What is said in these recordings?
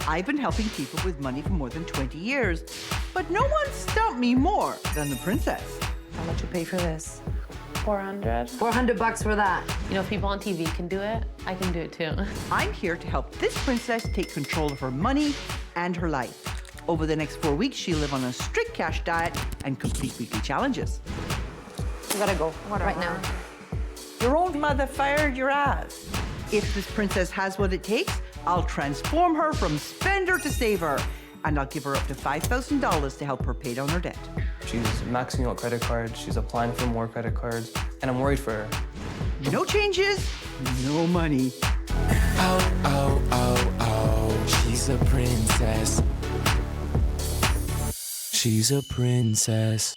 I've been helping people with money for more than 20 years, but no one stumped me more than the princess. How much you pay for this? 400. 400 bucks for that. You know, if people on TV can do it, I can do it too. I'm here to help this princess take control of her money and her life. Over the next 4 weeks, she'll live on a strict cash diet and complete weekly challenges. You gotta go right now. Your own mother fired your ass. If this princess has what it takes, I'll transform her from spender to saver, and I'll give her up to $5,000 to help her pay down her debt. She's maxing out credit cards, she's applying for more credit cards, and I'm worried for her. No changes, no money. Oh, oh, oh, oh, she's a princess. She's a princess.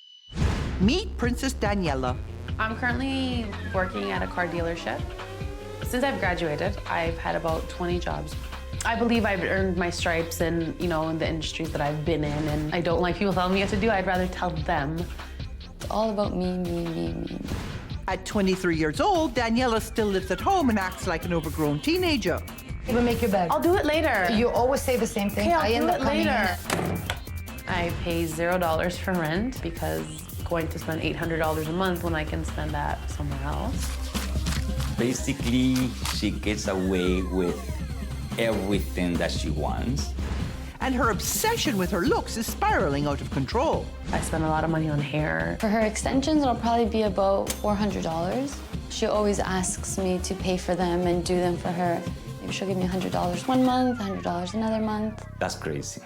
Meet Princess Daniela. I'm currently working at a car dealership. Since I've graduated, I've had about 20 jobs. I believe I've earned my stripes in, in the industries that I've been in, and I don't like people telling me what to do. I'd rather tell them. It's all about me, me, me, me. At 23 years old, Daniela still lives at home and acts like an overgrown teenager. Even make your bed. I'll do it later. You always say the same thing. Okay, I'll I end do up it coming later. in. I pay $0 for rent because going to spend $800 a month when I can spend that somewhere else. Basically, she gets away with everything that she wants. And her obsession with her looks is spiraling out of control. I spend a lot of money on hair. For her extensions, it'll probably be about $400. She always asks me to pay for them and do them for her. Maybe she'll give me $100 one month, $100 another month. That's crazy.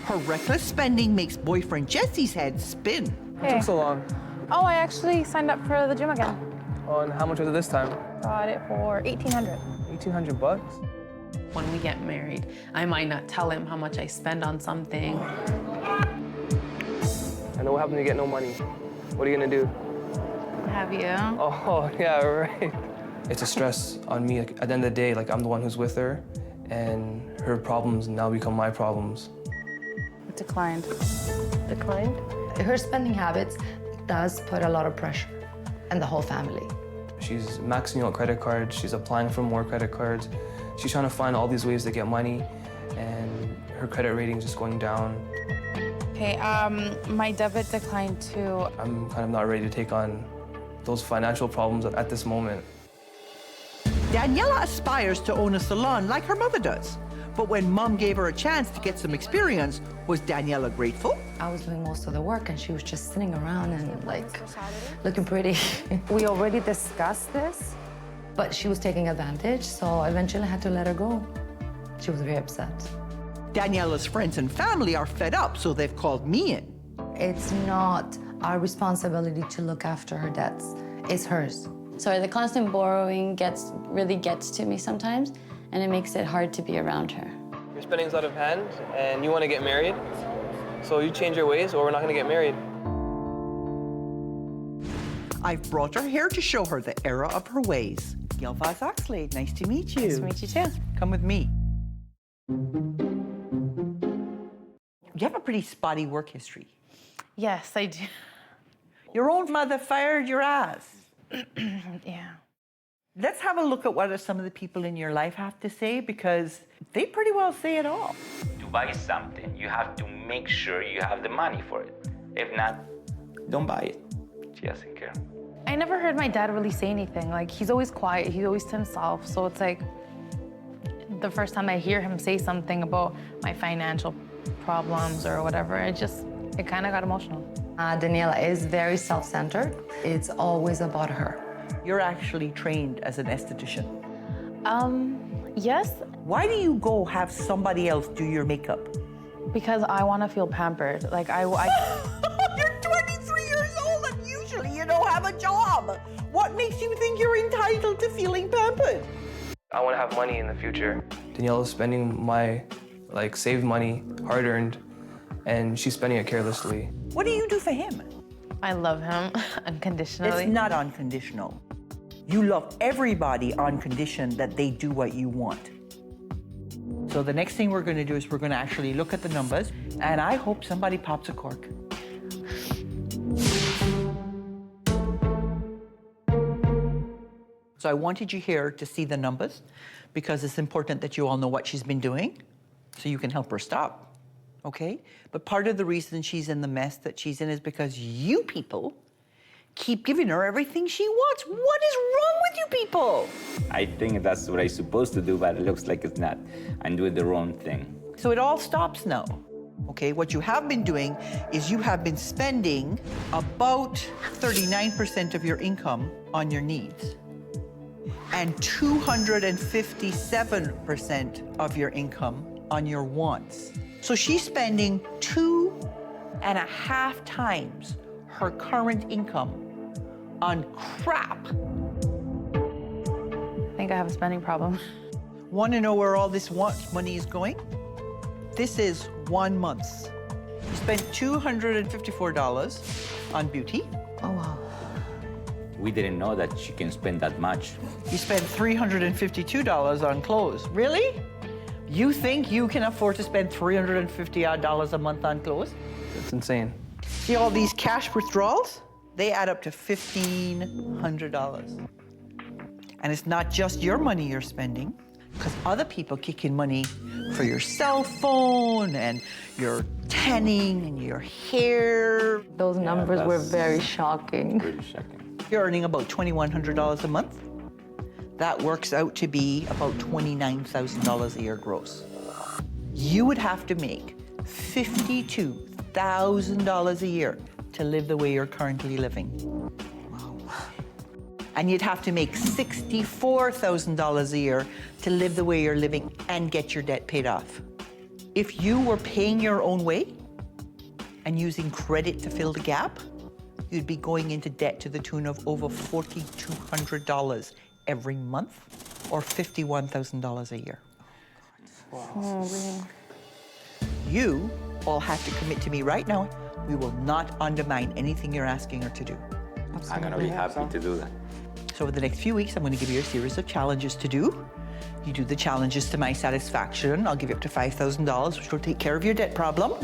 Her reckless spending makes boyfriend Jesse's head spin. What took so long? Oh, I actually signed up for the gym again. Oh, and how much was it this time? Got it for $1,800. 1,800 bucks? When we get married, I might not tell him how much I spend on something. And what happens when you get no money? What are you gonna do? Have you? Oh, yeah, right. It's a stress on me. Like, at the end of the day, like, I'm the one who's with her, and her problems now become my problems. It declined. Declined? Her spending habits does put a lot of pressure on the whole family. She's maxing out credit cards, she's applying for more credit cards. She's trying to find all these ways to get money, and her credit rating's just going down. Okay, my debit declined too. I'm kind of not ready to take on those financial problems at this moment. Daniela aspires to own a salon like her mother does. But when Mom gave her a chance to get some experience, was Daniela grateful? I was doing most of the work and she was just sitting around and like looking pretty. We already discussed this. But she was taking advantage, so eventually I had to let her go. She was very upset. Daniela's friends and family are fed up, so they've called me in. It's not our responsibility to look after her debts. It's hers. Sorry, the constant borrowing really gets to me sometimes, and it makes it hard to be around her. Your spending's out of hand, and you want to get married, so you change your ways, or we're not going to get married. I've brought her here to show her the error of her ways. Gail Vaz-Oxlade, nice to meet you. Nice to meet you too. Come with me. You have a pretty spotty work history. Yes, I do. Your own mother fired your ass. Yeah. Let's have a look at what some of the people in your life have to say, because they pretty well say it all. To buy something, you have to make sure you have the money for it. If not, don't buy it. She doesn't care. I never heard my dad really say anything. Like, he's always quiet, he's always to himself. So it's like, the first time I hear him say something about my financial problems or whatever, it kind of got emotional. Daniela is very self-centered. It's always about her. You're actually trained as an esthetician. Yes, Why do you go have somebody else do your makeup? because I want to feel pampered. Like, You're 23 years old and usually you don't have a job. What makes you think you're entitled to feeling pampered? I want to have money in the future. Daniela's spending my, saved money, hard-earned, and she's spending it carelessly. What do you do for him? I love him unconditionally. It's not unconditional. You love everybody on condition that they do what you want. So the next thing we're going to do is we're going to actually look at the numbers, and I hope somebody pops a cork. So I wanted you here to see the numbers because it's important that you all know what she's been doing. so you can help her stop, okay? But part of the reason she's in the mess that she's in is because you people keep giving her everything she wants. What is wrong with you people? I think that's what I'm supposed to do, but it looks like it's not. I'm doing the wrong thing. So it all stops now, okay? What you have been doing is you have been spending about 39% of your income on your needs and 257% of your income on your wants. So she's spending 2.5 times her current income on crap. I think I have a spending problem. Want to know where all this money is going? This is 1 month. You spent $254 on beauty. Oh, wow. We didn't know that she can spend that much. You spent $352 on clothes. Really? You think you can afford to spend $350 a month on clothes? It's insane. See all these cash withdrawals? They add up to $1,500. And it's not just your money you're spending, because other people kick in money for your cell phone and your tanning and your hair. Those numbers were very shocking. Pretty shocking. You're earning about $2,100 a month. That works out to be about $29,000 a year gross. You would have to make $52,000 a year to live the way you're currently living. And you'd have to make $64,000 a year to live the way you're living and get your debt paid off. If you were paying your own way and using credit to fill the gap, you'd be going into debt to the tune of over $4,200 every month or $51,000 a year. Oh, man. You all have to commit to me right now. We will not undermine anything you're asking her to do. I'm gonna be happy to do that. So over the next few weeks, I'm gonna give you a series of challenges to do. You do the challenges to my satisfaction. I'll give you up to $5,000, which will take care of your debt problem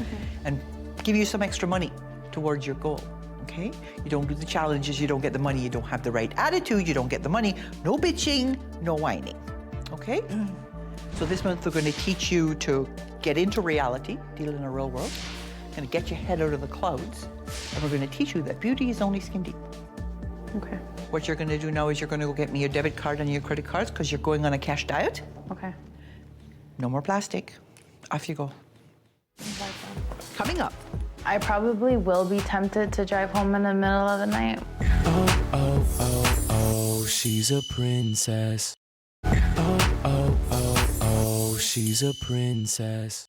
and give you some extra money towards your goal, okay? You don't do the challenges, you don't get the money, you don't have the right attitude, you don't get the money, no bitching, no whining, okay? So this month, we're gonna teach you to get into reality, deal in a real world. Gonna get your head out of the clouds, and we're gonna teach you that beauty is only skin deep. Okay. What you're gonna do now is you're gonna go get me your debit card and your credit cards because you're going on a cash diet. Okay. No more plastic. Off you go. Coming up. I probably will be tempted to drive home in the middle of the night. Oh, oh, oh, oh, she's a princess. Oh, oh, oh, oh, she's a princess.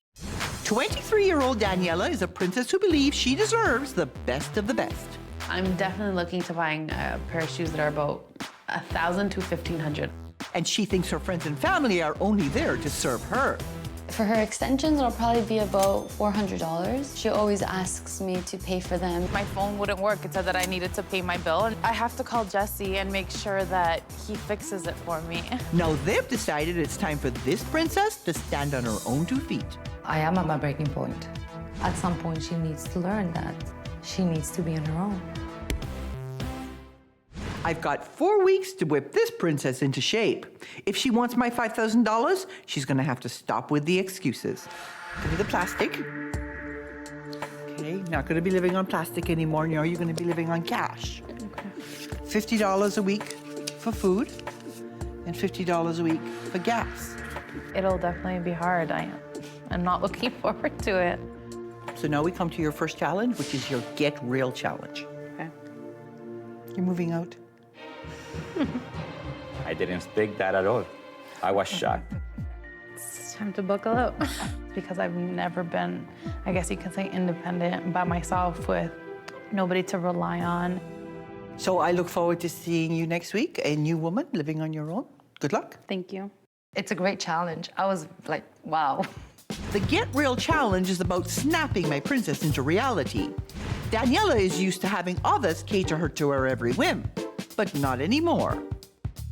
23-year-old Daniela is a princess who believes she deserves the best of the best. I'm definitely looking to buying a pair of shoes that are about $1,000 to $1,500. And she thinks her friends and family are only there to serve her. For her extensions, it'll probably be about $400. She always asks me to pay for them. My phone wouldn't work. It said that I needed to pay my bill. And I have to call Jessie and make sure that he fixes it for me. Now they've decided it's time for this princess to stand on her own 2 feet. I am at my breaking point. At some point, she needs to learn that she needs to be on her own. I've got 4 weeks to whip this princess into shape. If she wants my $5,000, she's gonna have to stop with the excuses. Give me the plastic. Okay, not gonna be living on plastic anymore. Now you're gonna be living on cash. Okay. $50 a week for food and $50 a week for gas. It'll definitely be hard. I'm not looking forward to it. So now we come to your first challenge, which is your Get Real challenge. Okay. You're moving out. I didn't expect that at all. I was shocked. It's time to buckle up. Because I've never been, I guess you could say, independent by myself with nobody to rely on. So I look forward to seeing you next week, a new woman living on your own. Good luck. Thank you. It's a great challenge. I was like, wow. The Get Real challenge is about snapping my princess into reality. Daniela is used to having others cater her to her every whim, but not anymore.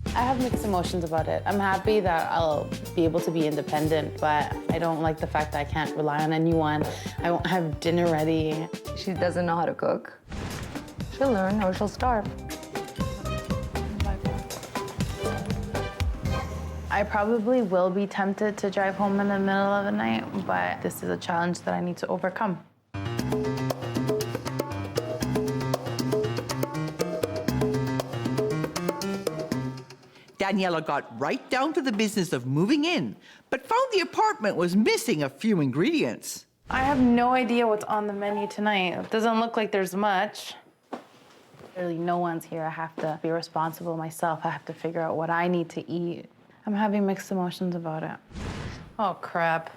I have mixed emotions about it. I'm happy that I'll be able to be independent, but I don't like the fact that I can't rely on anyone. I won't have dinner ready. She doesn't know how to cook. She'll learn or she'll starve. I I probably will be tempted to drive home in the middle of the night, but this is a challenge that I need to overcome. Daniela got right down to the business of moving in, but found the apartment was missing a few ingredients. I have no idea what's on the menu tonight. It doesn't look like there's much. Really, no one's here. I have to be responsible myself. I have to figure out what I need to eat. I'm having mixed emotions about it. Oh, crap.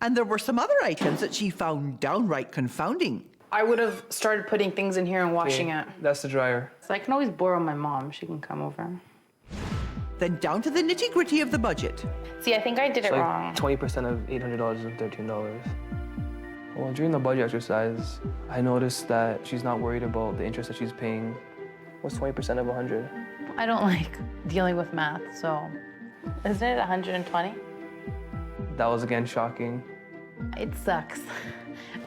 And there were some other items that she found downright confounding. I would have started putting things in here and washing it. That's the dryer. So I can always borrow my mom. She can come over. Then down to the nitty-gritty of the budget. See, I think I did it wrong. 20% of $800 is $13. Well, during the budget exercise, I noticed that she's not worried about the interest that she's paying. What's 20% of 100? I don't like dealing with math, so isn't it 120? That was again shocking. It sucks,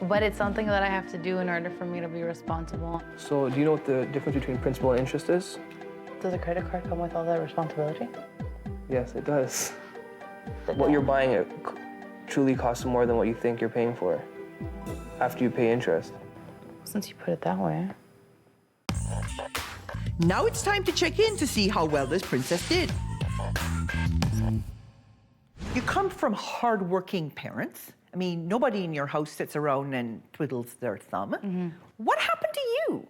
but it's something that I have to do in order for me to be responsible. So do you know what the difference between principal and interest is? Does a credit card come with all that responsibility? Yes, it does. What you're buying it truly costs more than what you think you're paying for after you pay interest. Since you put it that way. Now it's time to check in to see how well this princess did. You come from hardworking parents. I mean, nobody in your house sits around and twiddles their thumb. Mm-hmm. What happened to you?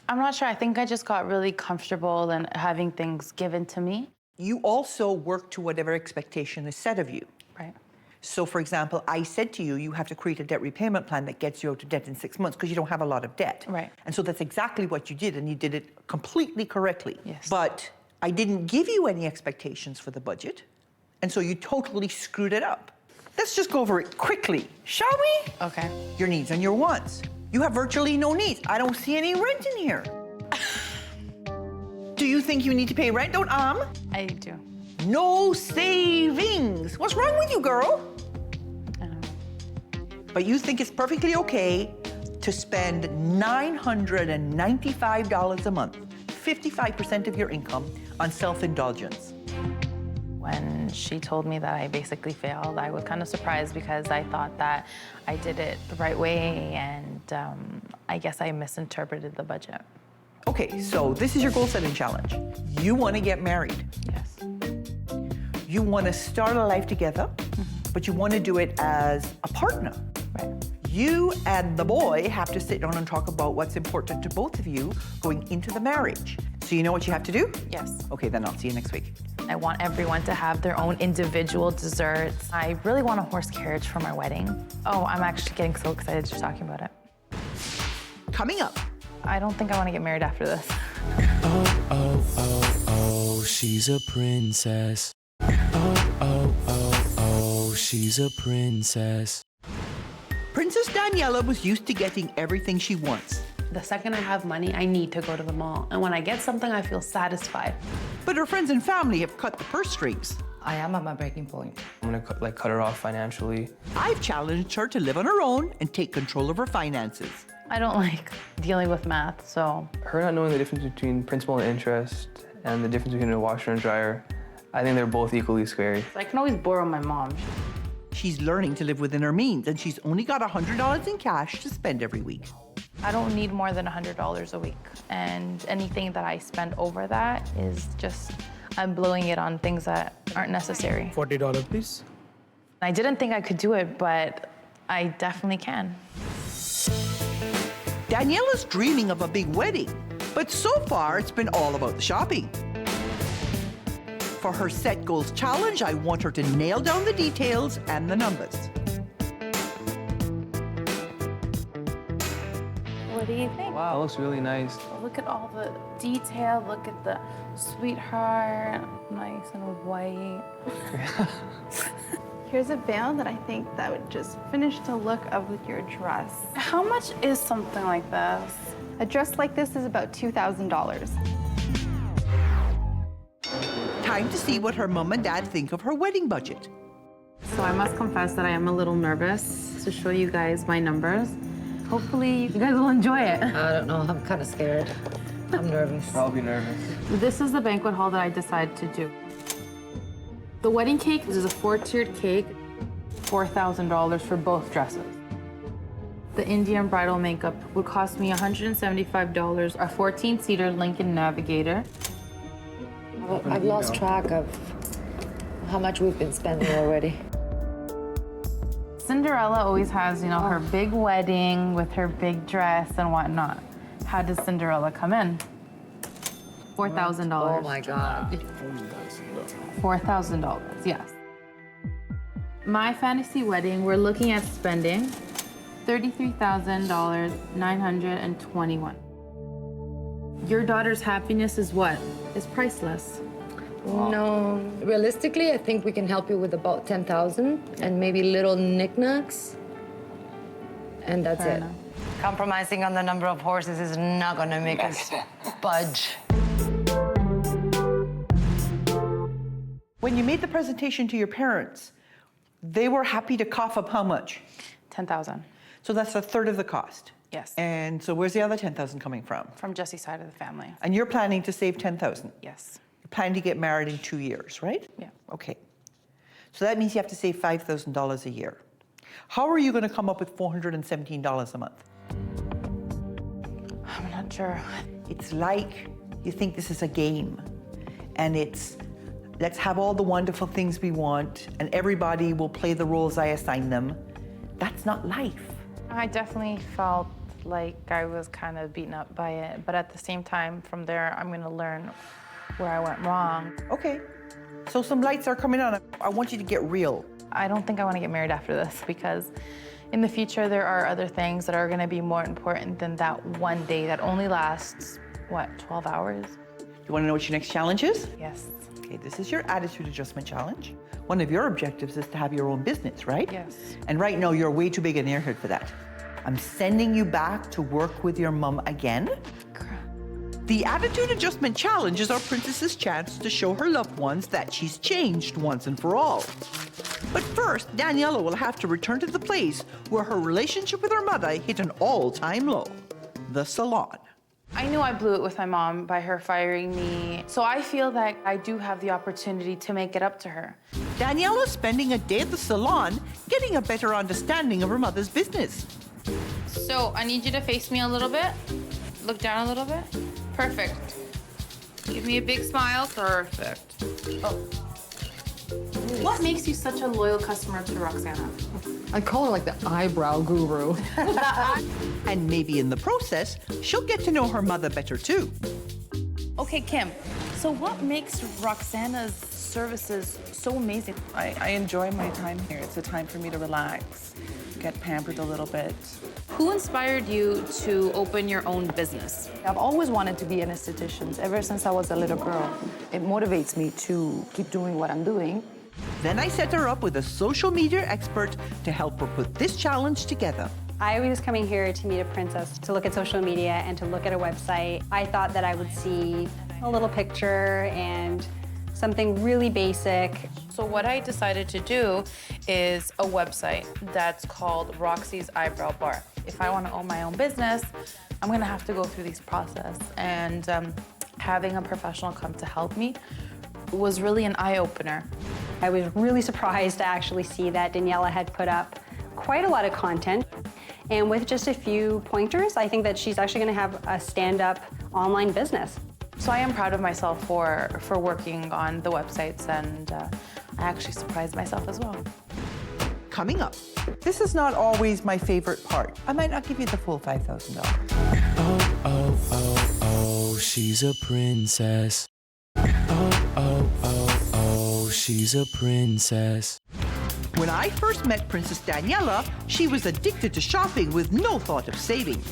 I'm not sure. I think I just got really comfortable in having things given to me. You also work to whatever expectation is set of you. Right. So, for example, I said to you, you have to create a debt repayment plan that gets you out of debt in 6 months because you don't have a lot of debt. Right. And so that's exactly what you did, and you did it completely correctly. Yes. But I didn't give you any expectations for the budget, and so you totally screwed it up. Let's just go over it quickly, shall we? Okay. Your needs and your wants. You have virtually no needs. I don't see any rent in here. Do you think you need to pay rent? Don't I do. No savings. What's wrong with you, girl? I don't know. But you think it's perfectly okay to spend $995 a month, 55% of your income, on self-indulgence. When she told me that I basically failed, I was kind of surprised because I thought that I did it the right way, and I guess I misinterpreted the budget. Okay, so this is your goal-setting challenge. You want to get married. Yes. You want to start a life together, but you want to do it as a partner. Right. You and the boy have to sit down and talk about what's important to both of you going into the marriage. So you know what you have to do? Yes. Okay, then I'll see you next week. I want everyone to have their own individual desserts. I really want a horse carriage for my wedding. Oh, I'm actually getting so excited just talking about it. Coming up. I don't think I want to get married after this. Oh, oh, oh, oh, she's a princess. Oh, oh, oh, oh, she's a princess. Princess Daniela was used to getting everything she wants. The second I have money, I need to go to the mall. And when I get something, I feel satisfied. But her friends and family have cut the purse strings. I am at my breaking point. I'm gonna cut her off financially. I've challenged her to live on her own and take control of her finances. I don't like dealing with math, so. Her not knowing the difference between principal and interest and the difference between a washer and dryer, I think they're both equally scary. I can always borrow my mom. She's learning to live within her means, and she's only got $100 in cash to spend every week. I don't need more than $100 a week. And anything that I spend over that is just, I'm blowing it on things that aren't necessary. $40, please. I didn't think I could do it, but I definitely can. Daniela's dreaming of a big wedding, but so far it's been all about the shopping. For her Set Goals challenge, I want her to nail down the details and the numbers. What do you think? Wow, that looks really nice. Look at all the detail. Look at the sweetheart, nice and white. Here's a veil that I think that would just finish the look of your dress. How much is something like this? A dress like this is about $2,000. Time to see what her mom and dad think of her wedding budget. So I must confess that I am a little nervous to show you guys my numbers. Hopefully you guys will enjoy it. I don't know, I'm kind of scared. I'm nervous. I'll be nervous. This is the banquet hall that I decided to do. The wedding cake is a 4-tiered cake, $4,000 for both dresses. The Indian bridal makeup would cost me $175, a 14-seater Lincoln Navigator. I've lost track of how much we've been spending already. Cinderella always has, you know, her big wedding with her big dress and whatnot. How does Cinderella come in? $4,000. Oh my God. $4,000, yes. My fantasy wedding, we're looking at spending $33,921. Your daughter's happiness is what? Is priceless. No, realistically, I think we can help you with about 10,000 and maybe little knickknacks, and that's Fair it. enough. Compromising on the number of horses is not gonna make us budge. When you made the presentation to your parents, they were happy to cough up how much? $10,000. So that's a third of the cost. Yes. And so where's the other 10,000 coming from? From Jessie's side of the family. And you're planning to save 10,000? Yes. You're planning to get married in 2 years, right? Yeah. Okay. So that means you have to save $5,000 a year. How are you going to come up with $417 a month? I'm not sure. It's like you think this is a game, and it's let's have all the wonderful things we want, and everybody will play the roles I assign them. That's not life. I definitely felt like I was kind of beaten up by it, but at the same time, from there, I'm going to learn where I went wrong. Okay, so some lights are coming on. I want you to get real. I don't think I want to get married after this because in the future, there are other things that are going to be more important than that one day that only lasts, what, 12 hours? You want to know what your next challenge is? Yes. Okay, this is your attitude adjustment challenge. One of your objectives is to have your own business, right? Yes. And right now, you're way too big an airhead for that. I'm sending you back to work with your mom again. The attitude adjustment challenge is our princess's chance to show her loved ones that she's changed once and for all. But first, Daniela will have to return to the place where her relationship with her mother hit an all-time low, the salon. I knew I blew it with my mom by her firing me, so I feel that I do have the opportunity to make it up to her. Daniela's spending a day at the salon getting a better understanding of her mother's business. So I need you to face me a little bit. Look down a little bit. Perfect. Give me a big smile. Perfect. Oh. What makes you such a loyal customer to Roxana? I call her like the eyebrow guru. And maybe in the process, she'll get to know her mother better too. Okay, Kim. So what makes Roxana's services so amazing? I enjoy my time here. It's a time for me to relax, get pampered a little bit. Who inspired you to open your own business? I've always wanted to be an esthetician ever since I was a little girl. It motivates me to keep doing what I'm doing. Then I set her up with a social media expert to help her put this challenge together. I was coming here to meet a princess, to look at social media and to look at a website. I thought that I would see a little picture and something really basic. So what I decided to do is a website that's called Roxy's Eyebrow Bar. If I want to own my own business, I'm going to have to go through this process. And having a professional come to help me was really an eye-opener. I was really surprised to actually see that Daniela had put up quite a lot of content. And with just a few pointers, I think that she's actually going to have a stand-up online business. So I am proud of myself for working on the websites, and I actually surprised myself as well. Coming up, this is not always my favorite part. I might not give you the full $5,000. Oh, oh, oh, oh, she's a princess. Oh, oh, oh, oh, she's a princess. When I first met Princess Daniela, she was addicted to shopping with no thought of saving.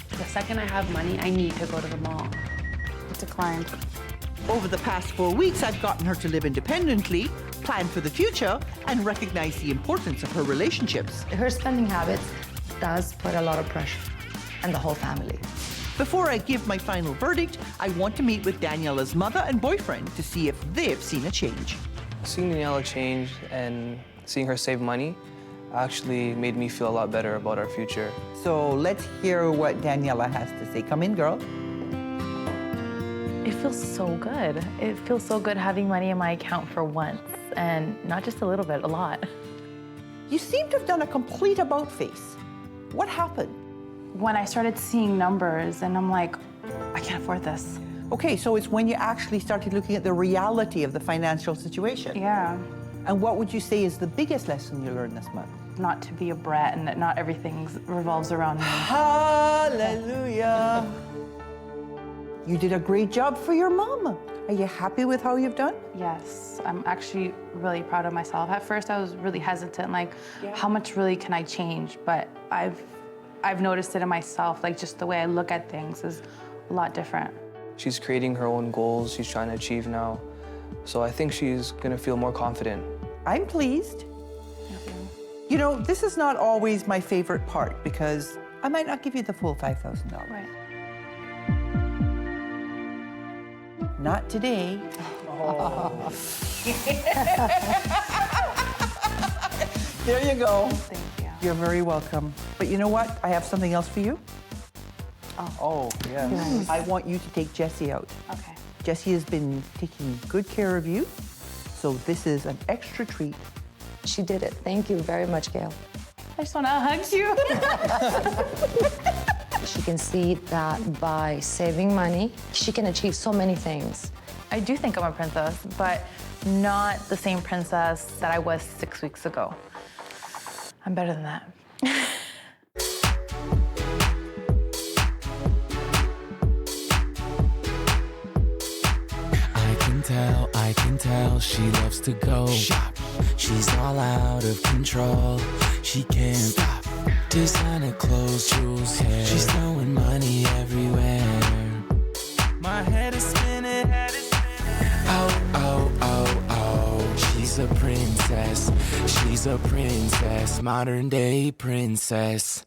The second I have money, I need to go to the mall. It declined. Over the past 4 weeks, I've gotten her to live independently, plan for the future, and recognize the importance of her relationships. Her spending habits does put a lot of pressure on the whole family. Before I give my final verdict, I want to meet with Daniela's mother and boyfriend to see if they've seen a change. Seeing Daniela change and seeing her save money actually made me feel a lot better about our future. So let's hear what Daniela has to say. Come in, girl. It feels so good. It feels so good having money in my account for once. and not just a little bit, a lot. You seem to have done a complete about face. What happened? When I started seeing numbers and I'm like, I can't afford this. Okay, so it's when you actually started looking at the reality of the financial situation. Yeah. And what would you say is the biggest lesson you learned this month? Not to be a brat and that not everything revolves around me. Hallelujah. You did a great job for your mom. Are you happy with how you've done? Yes, I'm actually really proud of myself. At first I was really hesitant, like how much really can I change? But I've noticed it in myself, like just the way I look at things is a lot different. She's creating her own goals she's trying to achieve now. So I think she's gonna feel more confident. I'm pleased. You know, this is not always my favorite part because I might not give you the full $5,000. Right. Not today. Oh. There you go. Thank you. You're very welcome. But you know what? I have something else for you. Oh, yes. Nice. I want you to take Jessie out. Okay. Jessie has been taking good care of you, so this is an extra treat. She did it. Thank you very much, Gail. I just want to hug you. She can see that by saving money, she can achieve so many things. I do think I'm a princess, but not the same princess that I was 6 weeks ago. I'm better than that. I can tell she loves to go shop. She's all out of control. She can't stop. Designer clothes, jewels, hair. She's throwing money everywhere. My head is spinning. Oh, oh, oh, oh. She's a princess. She's a princess. Modern day princess.